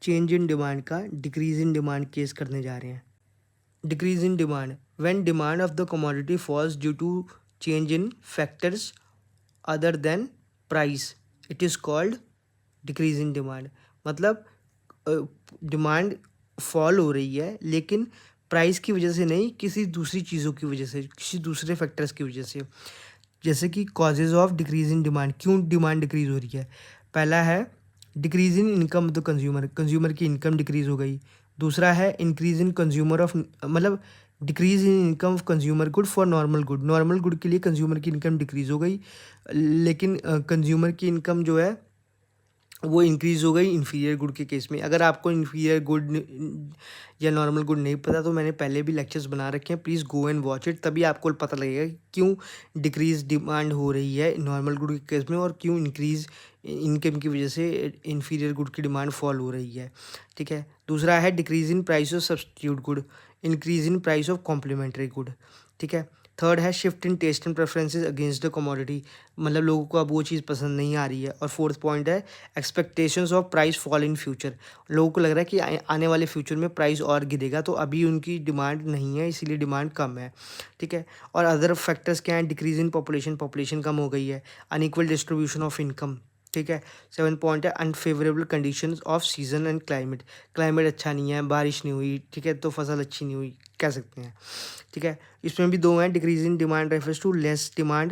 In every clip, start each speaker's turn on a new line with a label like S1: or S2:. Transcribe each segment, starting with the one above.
S1: Change in demand का decrease in demand case करने जा रहे हैं। Decrease in demand, when demand of the commodity falls due to change in factors other than price, it is called decrease in demand. मतलब demand fall हो रही है लेकिन प्राइस की वजह से नहीं, किसी दूसरी चीज़ों की वजह से, किसी दूसरे फैक्टर्स की वजह से। जैसे कि causes of decrease in demand, क्यों डिमांड डिक्रीज हो रही है। पहला है decrease in income of the consumer, consumer की इनकम डिक्रीज हो गई। दूसरा है इंक्रीज इन कंज्यूमर ऑफ, मतलब decrease in income of consumer good for normal good, normal good के लिए कंज्यूमर की इनकम डिक्रीज हो गई, लेकिन कंज्यूमर की इनकम जो है वो इंक्रीज़ हो गई इन्फीरियर गुड के केस में। अगर आपको इन्फीरियर गुड या नॉर्मल गुड नहीं पता तो मैंने पहले भी लेक्चर्स बना रखे हैं, please go and watch it, तभी आपको पता लगेगा कि क्यों डिक्रीज डिमांड हो रही है नॉर्मल गुड के केस में और क्यों इंक्रीज़ इनकम की वजह से इन्फीरियर गुड की डिमांड फॉल हो रही है। ठीक है। दूसरा है decrease in price of substitute good, increase in price of complementary good. ठीक है। थर्ड है shift in taste and preferences against the commodity, मतलब लोगों को अब वो चीज़ पसंद नहीं आ रही है। और फोर्थ पॉइंट है expectations of price fall in future, लोगों को लग रहा है कि आने वाले फ्यूचर में प्राइस और गिरेगा, तो अभी उनकी डिमांड नहीं है इसीलिए डिमांड कम है। ठीक है। और अदर फैक्टर्स क्या हैं, डिक्रीज इन पॉपुलेशन, पॉपुलेशन कम हो गई है, अनइक्वल डिस्ट्रीब्यूशन ऑफ इनकम। ठीक है। 7 पॉइंट है unfavourable conditions off season and climate, climate अच्छा नहीं है, बारिश नहीं हुई, ठीक है, तो फसल अच्छी नहीं हुई कह सकते हैं। ठीक है। इसमें भी दो हैं, decrease in demand refers to less demand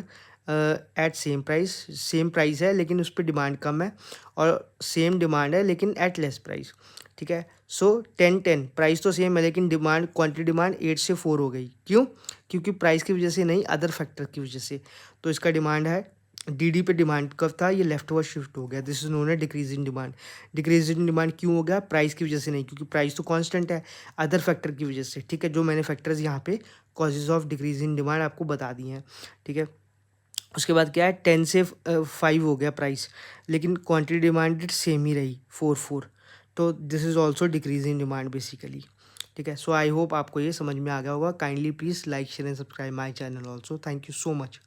S1: at same price, same price है लेकिन उस पर डिमांड कम है, और सेम डिमांड है लेकिन एट लेस प्राइस। ठीक है। सो 10-10 प्राइस तो सेम है लेकिन डिमांड, क्वांटिटी डिमांड 8 से 4 हो गई, क्यों? क्योंकि प्राइस की वजह से नहीं, अदर फैक्टर की वजह से। तो इसका डिमांड है डी पे डिमांड कब था, ये लेफ्ट वर्ड शिफ्ट हो गया, दिस इज नोन है decrease in demand. Decrease in demand क्यों हो गया? प्राइस की वजह से नहीं, क्योंकि प्राइस तो कांस्टेंट है, अदर फैक्टर की वजह से। ठीक है। जो मैंने फैक्टर्स यहाँ पे causes of decrease in demand आपको बता दिए हैं। ठीक है। उसके बाद क्या है, 10 से 5 हो गया प्राइस, लेकिन क्वांटिटी डिमांडेड सेम ही रही 4-4, तो this is also decrease in demand basically. ठीक है। सो आई होप आपको ये समझ में आ गया होगा। Kindly please like share and subscribe my channel also. Thank you so much.